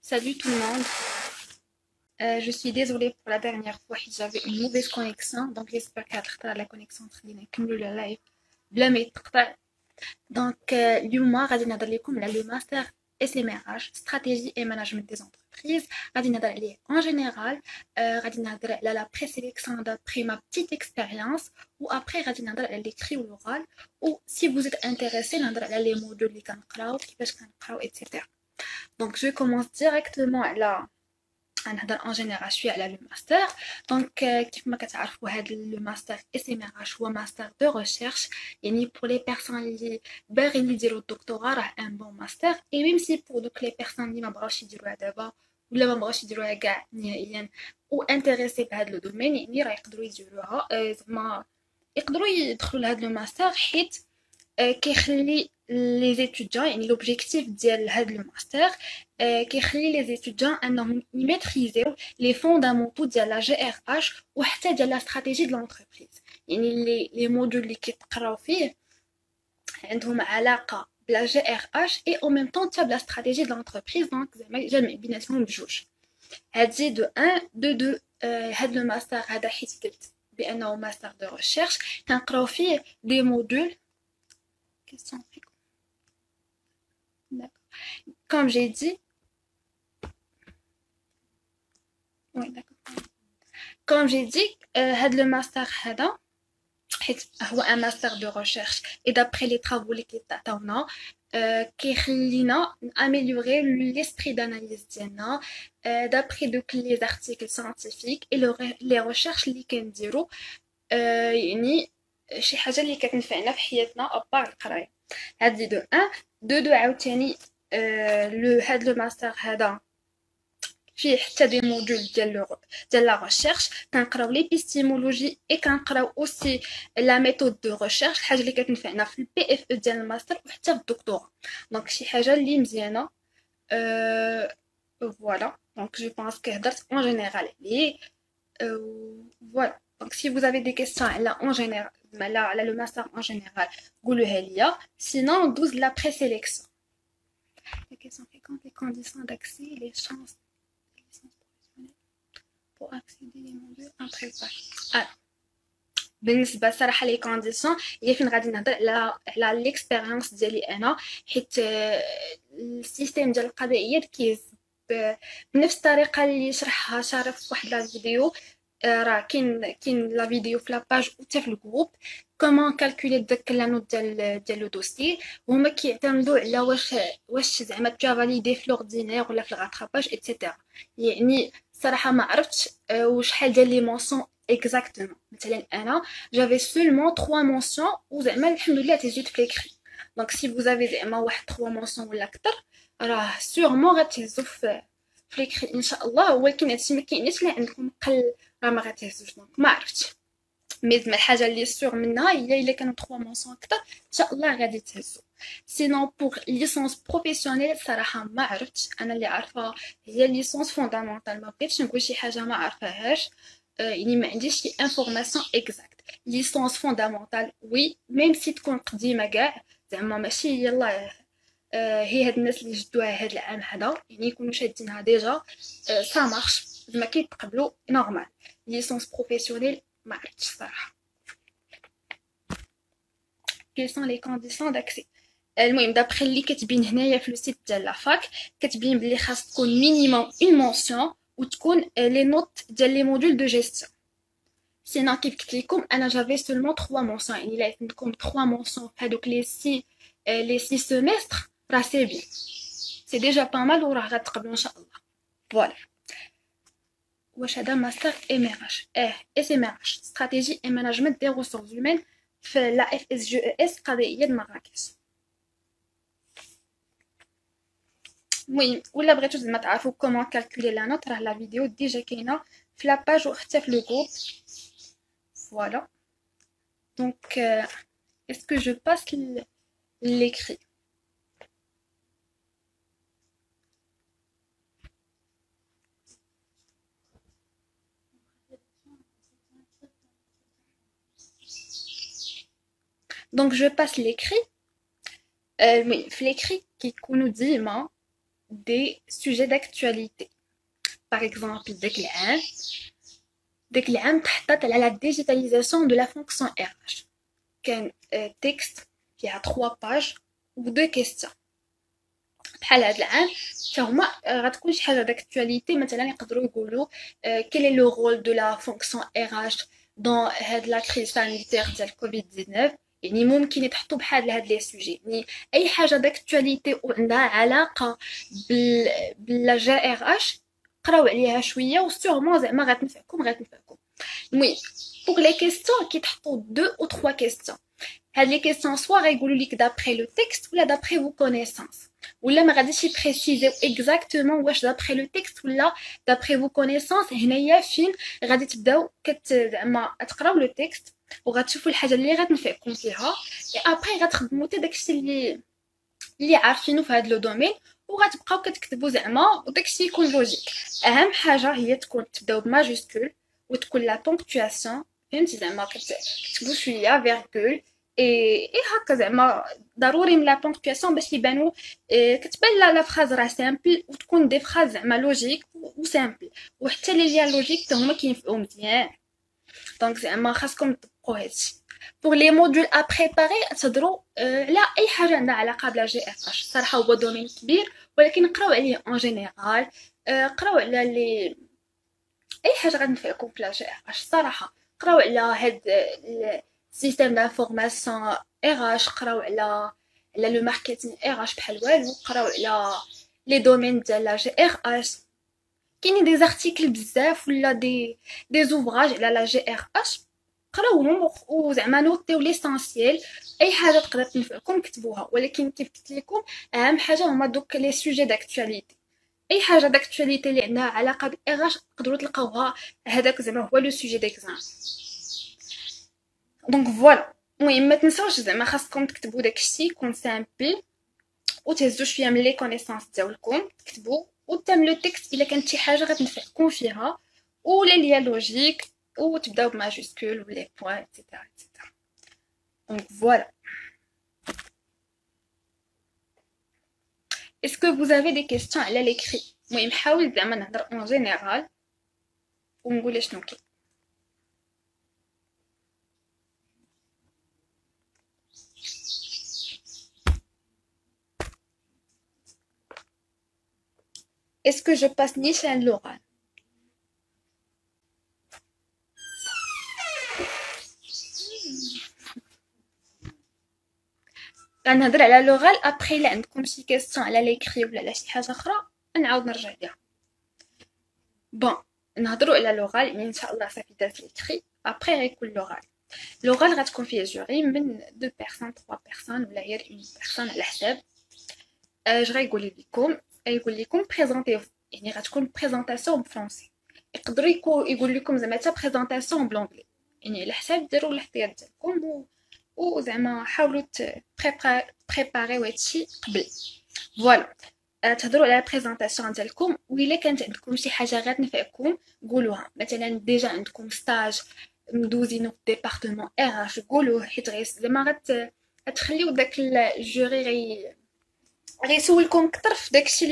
Salut tout le monde. Je suis désolée pour la dernière fois, j'avais une mauvaise connexion, donc j'espère qu'à la connexion تخلينا نكملوا le live بلا ما يتقطع. Donc اليوم غادي نهضر لكم على le master SMRH stratégie et management des entreprises. غادي نهضر عليه en général. غادي نهضر على la présélection d'après ma petite expérience ou après غادي نهضر على l'écrit ou l'oral ou si vous êtes intéressé نهضر على les modules اللي كنقراو كيفاش كنقراو etc. Donc je commence directement à نهضر en général شويه على le master. Donc كيف ما كتعرفوا هذا le master SMRH هو master de recherche يعني pour les personnes اللي باغيين يديروا الدكتوراه راه un bon master et même si pour دوك les personnes اللي ما بغاوش يديروها دابا ولا ما بغاوش يديروها كاع نهائيا و انتريسي بهذا لو دومين يعني راه يقدروا يديروها زعما يقدروا يدخلوا لهذا لو ماستر حيت كيخلي لي زيتوديان يعني لوبجيكتيف ديال هاد لو ماستر كيخلي لي زيتوديان انهم يميتريزيو لي فوندامونتو ديال لا جي ار اش وحتى ديال لا استراتيجي دو لونتربريز يعني لي موديول اللي كيتقراو فيه عندهم علاقه بلا جي ار اش اي او ميم طون حتى بلا استراتيجي دو لونتربريز دونك زعما جامع بيناتهم بجوج هادي دو 1 دو 2 هاد لو ماستر هذا حيت قلت بانه ماستر دو ريشيرش كنقراو فيه دي موديول question. D'accord. Comme j'ai dit, oui, d'accord. Comme j'ai dit, le master هذا حيت هو un master de recherche et d'après les travaux اللي كيتعطاونا كيخلينا améliorer l'esprit d'analyse ديالنا d'après دوك les articles scientifiques et les recherches اللي كنديرو يعني شي حاجه اللي كتنفعنا في حياتنا ابار القرايه. هادي دو 1 دو 2 عاوتاني لو هاد لو ماستر هذا فيه حتى دي موديول ديال لا ريشيرش كنقراو ليبيستيمولوجي اي كنقراو اوسي لا ميثود دو ريشيرش الحاجه اللي كتنفعنا في البي اف او ديال الماستر وحتى في الدكتوراه دونك شي حاجه اللي مزيانه فوالا دونك جو بونس que هضرت en général عليه voilà. Donc, si vous avez des questions là, en général, là, le master en général, vous le liya. Sinon, on 12 la présélection. Les questions fréquentes, les conditions d'accès, les chances pour accéder les modules en prépa. Alors, بالنسبه صراحه لي كونديسيون هي فين غادي نهضر على ليكسبيريونس ديالي انا حيت السيستيم ديال القضائيات بنفس الطريقه اللي شرحها شارف في واحد لا فيديو راه كاين لا فيديو في لاباج وحتى في الجروب كومون كالكولي داك لا نوت ديال لو دوسي وهما كيعتمدوا على واش زعما تو فاليدي في لوردينير ولا في الغاتراباج ايتترا يعني صراحه ما عرفتش وشحال ديال لي مونسون اكزاكتومون مثلا انا جافي سولمون 3 مونسيون وزعما الحمد لله تهزيت في ليكري دونك سي vous avez زعما واحد 3 مونسيون ولا اكثر راه سيغمون غتهزو في ليكري ان شاء الله ولكن هادشي ما كاينش لا عندكم قل راه ما غتهزوش دونك ما عرفتش مي زعما الحاجه اللي سيغ منها هي الا كانوا 3 مونسيون اكثر ان شاء الله غادي تهزو سينون بوغ ليسونس بروفيسيونيل صراحه ما عرفتش انا اللي عارفه هي ليسونس فوندامونتال ما بغيتش نقول شي حاجه ما عارفاهاش يعني ما عنديش شي انفورماسيون اكزاكت ليسونس فوندامونتال وي ميم سي تكون قديمه كاع زعما ماشي يلاه هي هاد الناس اللي جدوها هاد العام هذا يعني يكونوا شادينها ديجا سا مارش زعما كيتقبلوا نورمال ليسونس بروفيسيونيل ما عرفتش صراحه كيل سون لي كونديسيون داكسي المهم دابخي اللي كتبين هنايا في لو سيت ديال لافاك كتبين بلي خاص تكون مينيموم اون مونسيون وتكون لي نوت ديال لي موديول دو جيستيون سينا كيف قلت لكم انا جافي سولمون 3 مونسيون يعني الا عندكم 3 مونسيون في هذوك لي 6 سيمستر راه سي بيان سي ديجا با مال وراه غتقبلوا ان شاء الله فوالا واش هذا ماستر ام ار اش اس ام ار اش استراتيجي اي مانجمنت دي ريسورس هيومين في لا اف اس جي اس قضائيه مراكش المهم ولا بغيتو زعما تعرفوا كومون كالكولي لا نوت راه لا فيديو ديجا كاينه في لاباج وحتى في لو جروب فوالا دونك est-ce que je passe l'écrit donc je passe l'écrit oui في l'écrit كيكونوا ديما des sujets d'actualité. Par exemple, داك العام تحطت على la digitalisation de la fonction RH. كان texte فيها 3 pages و 2 questions. بحال هاد العام فهما غتكون شي حاجه داكتواليتي، مثلا يقدروا يقولوا quel est le rôle de la fonction RH dans هاد لا كريز سانيتير ديال كوفيد 19. يعني ممكن يتحطوا بحال هاد لي سوجي، يعني اي حاجه داكتواليتي وعندها علاقه بال جي ار اش قراو عليها شويه وسيغمون زعما غتنفعكم. المهم بوغ لي كيستيون كيتحطوا 2 ou 3 كيستيون. هاد لي كيستيون سوا غيقولوا لك دابري لو تكست ولا دابري فو كونيسانس، ولا ما غاديش يبريسيزيو اكزاكتومون واش دابري لو تكست ولا دابري فو كونيسانس. هنايا فين غادي تبداو زعما تقراو لو تكست وغتشوفوا الحاجه اللي غتنفعكم فيها، اي ابري غتخدموا حتى داكشي اللي عارفينه في هذا لو دومين وغتبقاو كتكتبوا زعما وداكشي يكون لوجيك. اهم حاجه هي تكون تبداو بماجيسكول وتكون لا بونكتواسيون، فهمتي زعما كتكتبوا شويه فيرغول اي هكا زعما ضروري من لا بونكتواسيون باش يبانوا كتبان لا فراز راه سامبل وتكون دي فراز زعما لوجيك وسامبل، وحتى لي ليا لوجيك حتى هما كينفعوا مزيان. دونك زعما خاصكم تطبقوا هادشي. بوغ لي موديول ا بريباري تهضروا على اي حاجه عندها علاقه بلا جي اف اش. صراحه هو دومين كبير ولكن قراو عليه اون جينيرال، قراو على لي اي حاجه غتنفعكم في لا جي اف اش. صراحه قراو على هاد السيستيم دانفورماسيون ار اش، قراو على لو ماركتينغ ار اش بحال والو، قراو على لي دومين ديال لا جي ار اش. كاينين دي زارتيكل بزاف ولا دي زوفراج على لا جي ار اش، قراوهم وزعما نوطيو ليسانسييل. اي حاجه تقدر تنفعكم كتبوها، ولكن كيف قلت لكم اهم حاجه هما دوك لي سوجي داكتواليتي. اي حاجه داكتواليتي اللي عندها علاقه بالاغ تقدروا تلقاوها هذاك زعما هو لو سوجي ديكزام. دونك فوالا. المهم ما تنساوش زعما خاصكم تكتبوا داكشي يكون سامبل وتهزوا شويه من لي كونيسانس ديالكم تكتبوا وتعملوا التكست الا كانت شي حاجه غتنفعكم فيها ولا ليا لوجيك وتبداو بماجيسكول ولي بوين ايتترا ايتترا. دونك فوالا. Est-ce que vous avez des questions على l'écrit؟ المهم حاول زعما نهضر اون جينيرال ونقول شنو كاين. Est-ce que je passe niche à l'oral؟ غنهضر على لوغال ابري. الا عندكم شي كيسيون على ليكري ولا على شي حاجه اخرى نعاود نرجع ليها. بون نهضروا على لوغال، يعني ان شاء الله صافي داز ليكري ابري غيكون لوغال. لوغال غتكون فيه جوري من 2 بيرسون 3 بيرسون ولا غير 1 بيرسون على حساب. اش غايقول لكم بريزونتيو، يعني غتكون بريزونطاسيون بفرونسي. يقدر يقول لكم زعما حتى بريزونطاسيون بلونجلي، يعني على حساب ديروا الاحتياط ديالكم وزعما حاولوا بريباريو هادشي قبل. فوالا تهضروا على بريزونطاسيون ديالكم، وإلا كانت عندكم شي حاجه غتنفعكم قولوها. مثلا ديجا عندكم ستاج مدوزينو في ديبارتمون ار اش قولوه، حيت زعما غتخليو داك الجوري غيسولكم كثر في داكشي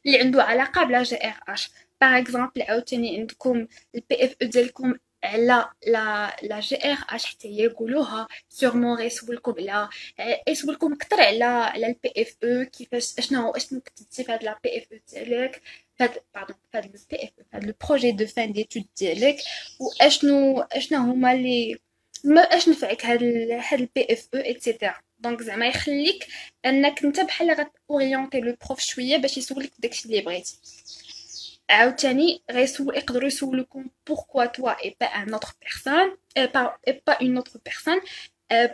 اللي عنده علاقه بلا جي ار اش. باغ اكزومبل عاوتاني عندكم البي اف او ديالكم على لا جي ار اش حتى هي قولوها. سيغمون غيسولكم كثر على البي اف او، كيفاش اشنو كتبتي في هاد لا بي اف او ديالك، في هاد لو بي اف او، في هاد لو بروجي دو فان ديتود ديالك، واشنو هما اللي اش نفعك هاد البي اف او ايتترا. دونك زعما يخليك انك انت بحال غتورينتي لو بروف شويه باش يسولك داكشي اللي بغيتي. عاوتاني يقدروا يسولوكم pourquoi toi et pas un autre personne pas une autre personne.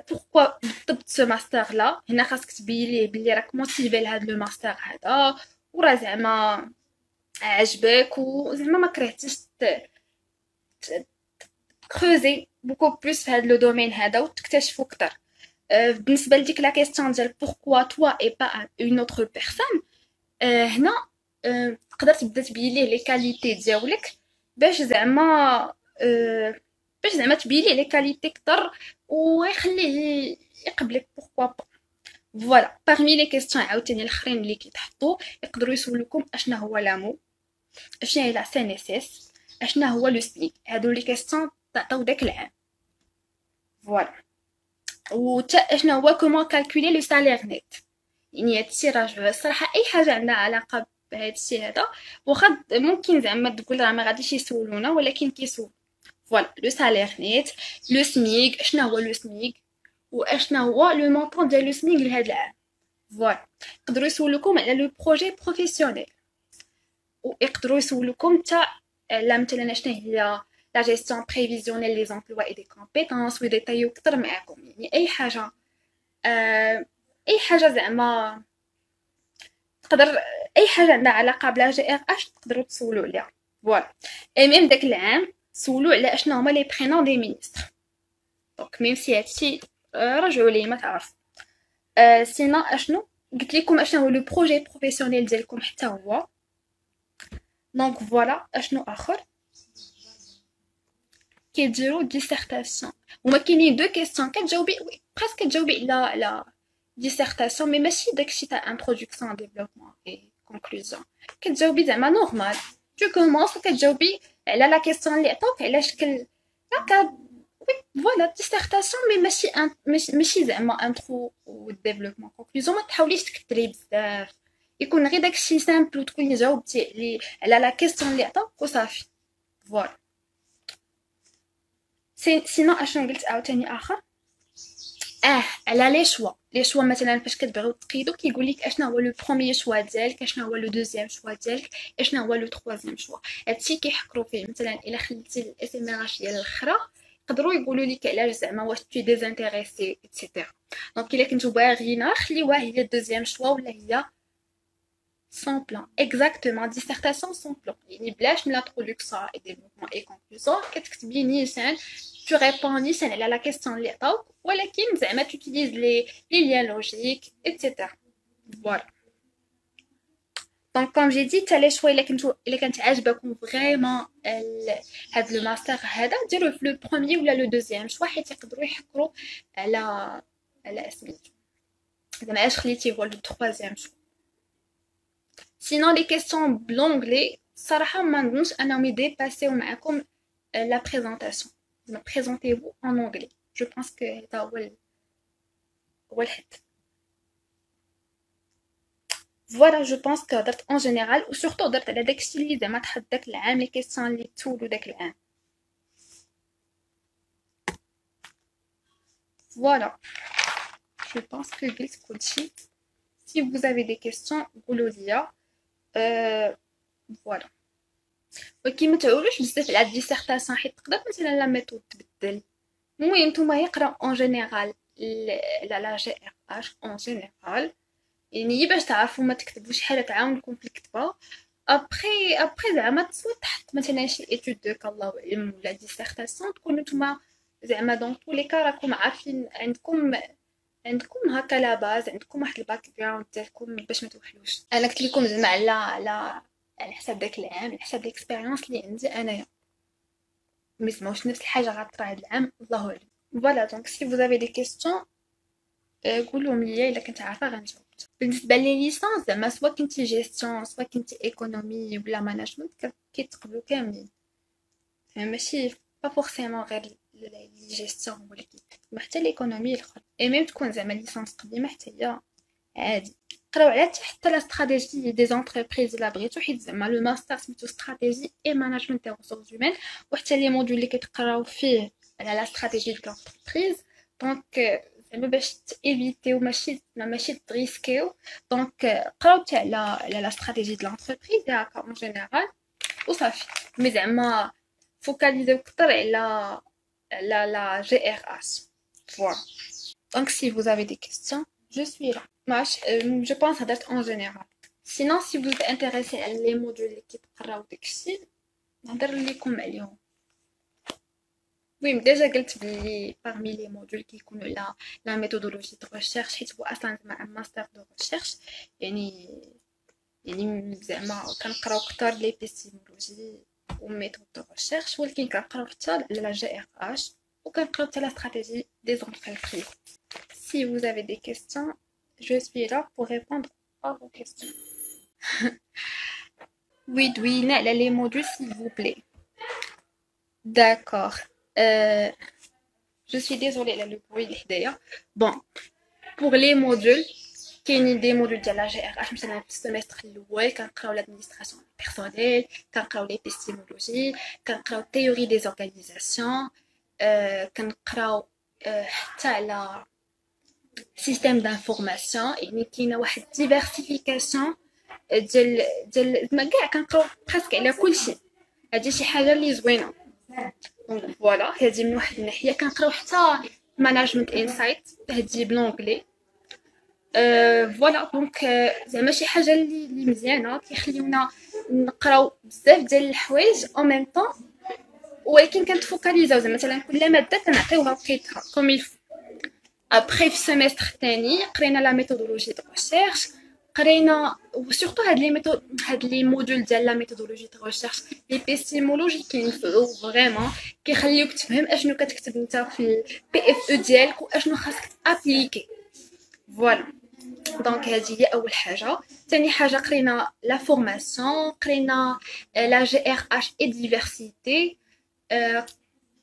pourquoi بالضبط ce master là. هنا خاصك تبين ليه بلي راك موتيفي لهاد لو ماستر هذا وراه زعما عجبك وزعما ما كرهتيش كروزي بوكو بلوس في هاد لو دومين هذا وتكتشفوا اكثر. بالنسبه لديك لا كيسيون ديال pourquoi toi et pas une autre personne، هنا تقدر تبدا تبين ليه لي كاليتي ديالك باش زعما تبين ليه لي كاليتي كثر ويخليه يقبلك pourquoi pas. فوالا parmi les questions عاوتاني الاخرين اللي كيتحطوا يقدروا يسولوكم اشنا هو لامو، اشنا هي لا سي ان اس اس، اشنا هو لو سبيك. هادو لي كيسيون تعطيو داك العام. فوالا و اشنا هو كومون كالكولي لو سالير نيت. يعني هادشي راه الصراحه اي حاجه عندها علاقه بهادشي هذا واخا ممكن زعما تقول راه ما غاديش يسولونا ولكن كيسول. فوالا لو سالير نيت، لو سميك، اشنا هو لو سميك واشنا هو لو مونطون ديال لو سميك لهاد العام. فوالا يقدروا يسولوكم على لو بروجي بروفيسيونيل ويقدروا يسولوكم حتى على مثلا شنو هي لا جيستيون بريفيزيونيل لي زومبلوا اي دي كومبيتونس ويديتايو كثر معاكم. يعني اي حاجه اي حاجه زعما تقدر اي حاجه عندها علاقه بلا جي ار اش تقدروا تسولوا عليها. فوالا اي ميم داك العام سولوا على اشنا هما لي برينون دي مينيستر. دونك ميم سي هادشي رجعوا ليه ما تعرف. سينا اشنو قلت لكم اشنو هو لو بروجي بروفيسيونيل ديالكم حتى هو. دونك فوالا اشنو اخر كيديروا ديسيرتاسيون. هما كاينين دو كيسيون كتجاوبي بريسك كتجاوبي على ديسيرتاسيون مي ماشي داكشي تاع انتروداكسيون ديفلوبمون اي كونكلوزيون. كتجاوبي زعما نورمال تو كومونس كتجاوبي على لا كيسيون اللي عطاوك على شكل هكا. فوالا ديسيرتاسيون مي ماشي زعما انترو ديفلوبمون كونكلوزيون. ما تحاوليش تكثري بزاف يكون غير داكشي سامبل وتكوني جاوبتي على لا كيسيون اللي عطاوك وصافي. فوالا سينو اشنو قلت عاوتاني اخر على لي شوا مثلا فاش كتبغيو تقيدو كيقول لك اشنا هو لو بروميير شوا ديالك، اشنا هو لو دوزيام شوا ديالك، اشنا هو لو تروازيام شوا. هادشي كيحكروا فيه مثلا الا خليتي الاس ام ار اش ديال الاخرى يقدروا يقولوا لك علاش زعما واش تي ديزانتيريسي ايتترا. دونك الا كنتو باغيين خليوها هي الدوزيام شوا ولا هي sans plan. Exactement, dissertation sans plan. يعني بلاش من l'introduction et développement et conclusion كتكتبي نيشان tu réponds نيشان على la question اللي عطاوك ولكن زعما tu utilises les liens logiques etc. Voilà. Donc comme j'ai dit تاع لي شوا الا كانت عاجبكم فريمون هاد لو ماستر هذا ديروه في لو بروميير ولا لو دوزيام شوا حيت يقدروا يحكروا على سميتو زعما علاش خليتيه هو لو تروازيام شوا. Sinon les questions l'anglais صراحة ما نظنش انهم يديباسيو معاكم la présentation. Présentez-vous en anglais. Je pense que هذا هو الحد. Voilà, je pense que درت en général و surtout درت على داكشي اللي زعما تحط داك العام لي كيسيون اللي تسولو داك العام. Voilà. Je pense que قلت كلشي. Si vous avez des questions قولوا ليا. Voilà. ولكن ما تعولوش بزاف على الديسيرتاسيون حيت تقدر مثلا لا ميثود تبدل. المهم نتوما يقراو اون جينيرال لا جي ار اش اون جينيرال يعني باش تعرفوا ما تكتبوش حاجه تعاونكم في الكتابه. ابري زعما تصوت تحت مثلا شي ايتود دوك الله اعلم ولا ديسيرتاسيون تكونوا نتوما زعما دون تو لي كا راكم عارفين عندكم هكا لا باز عندكم واحد الباك جراوند ديالكم باش ما توحلوش. انا قلت لكم زعما على حساب داك العام على حساب ليكسبيريونس اللي عندي انايا مي واش نفس الحاجه غطرا هاد العام الله اعلم. فوالا دونك سي vous avez des questions قولهم ليا الا كنت عارفه غنجاوب. بالنسبه لي ليسانس زعما سوا كنتي جيستيون سوا كنتي ايكونومي ولا ماناجمنت كيتقبلوا كاملين ماشي با فورسيمون غير لي جيستيون هو اللي كيتقبل حتى ليكونومي الاخر اي ميم تكون زعما ليسانس قديمه حتى هي عادي. قراو على حتى لا استراتيجي دي زونتربريز الا بغيتو حيت زعما لو ماستر سميتو استراتيجي اي ماناجمنت دي ريسورس هيومان وحتى لي موديول اللي كتقراو فيه على لا استراتيجي ديال لونتربريز. دونك زعما باش تيفيتيو ماشي تريسكيو دونك قراو حتى على لا استراتيجي ديال لونتربريز هكا اون جينيرال وصافي. مي زعما فوكاليزيو كثر على لا جي ار اس. فوالا دونك سي vous avez des questions je suis là. Je pense هدرت en général. Sinon si vous êtes intéressé على les modules اللي كيتقراو داكشي نهضر لكم عليهم. وي ديجا قلت بلي parmi les modules كيكونوا لا ميثودولوجي دو ريشيرش حيت هو اصلا مع ماستر دو ريشيرش يعني زعما كنقراو كثر لي بيستيمولوجي وميثود دو ريشيرش ولكن كنقراو حتى على لا جي ار اش وكنقراو حتى لا استراتيجي دي زونتربريز. Si vous avez des questions je suis là pour répondre à vos questions. Oui, oui, les modules, s'il vous plaît. D'accord. Euh, je suis désolée, là, le bruit est derrière. Bon, pour les modules, كاينين دي موديول ديال لا جي ار اش مثلا في السيمستر الاول كنقراو لادمينستراسيون بيرسونيل كنقراو ليبيستيمولوجي كنقراو تيوري دي زورغانيزاسيون كنقراو حتى على سيستيم دانفورماسيون يعني كاينه واحد ديفيرسيفيكاسيون ديال زعما كاع كنقراو بريسك على كلشي هادي شي حاجه اللي زوينه دونك فوالا هادي من واحد الناحيه كنقراو حتى ماناجمنت انسايت هادي بلونجلي فوالا دونك زعما شي حاجه اللي مزيانه كيخليونا نقراو بزاف ديال الحوايج او ميم طون ولكن كنتفوكاليزاو زعما مثلا كل ماده كنعطيوها وقيتها كوم يلفو ابخي في السيمستر الثاني قرينا لا ميثودولوجي دو ريشيرش قرينا وسورتو هاد لي موديول ديال لا ميثودولوجي دو ريشيرش ليبيستيمولوجي كينفعو فريمون كيخليوك تفهم اشنو كتكتب نتا في البي اف او ديالك واشنو خاصك تابليكي فوالا دونك هذه هي اول حاجه ثاني حاجه قرينا لا فورماسيون قرينا لا جي ار اش اي ديفيرسيتي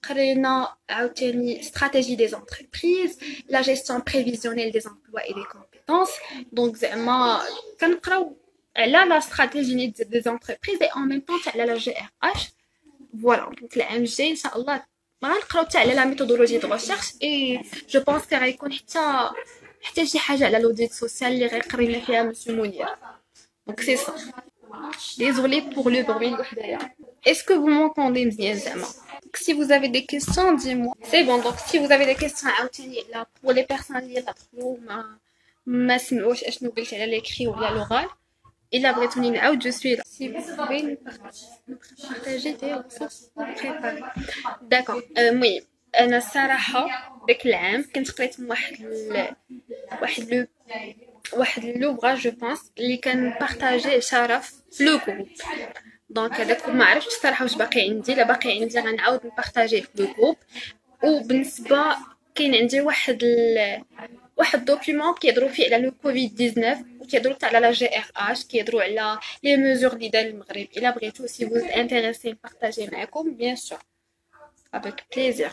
قرينا عاوتاني استراتيجي دي زونتربريز لا جيستيون بريفيزيونيل دي امبلوا اي دي كومبيتونس دونك زعما كنقراو على لا استراتيجي دي زونتربريز اي ان ميم طون على لا جي ار اش فوالا دونك العام الجاي ان شاء الله غنقراو حتى على لا ميثودولوجي دو ريشيرش اي جو بونس كي غيكون حتى شي حاجه على لوديت سوسيال اللي غيقرينا فيها مسيو منير دونك سي سا désolé pour le bruit وحدايا est-ce que vous m'entendez مزيان زعما si vous avez des questions dis-moi c'est bon donc si vous avez des questions عاوتاني لا pour les personnes اللي دخلوا ما سمعوش اشنو قلت على ليكري ولا لوغال الا بغيتوني نعاود جو سوي لا si vous pouvez partager des ressources préparées d'accord المهم انا الصراحه داك العام كنت قريت من واحد لوغاج جو بونس اللي كان بارطاجي شرف في لو جروب دونك هذاك ما عرفتش الصراحه واش باقي عندي لا باقي عندي غنعاود نبارطاجيه في لو جروب وبالنسبه كاين عندي واحد دوكيومون كيهضروا فيه على لو كوفيد 19 وكيهضروا حتى على لا جي ار اش كيهضروا على لي ميزور اللي دار المغرب الا بغيتو سي فوز انتريسي نبارطاجي معكم بيان سور افيك بليزير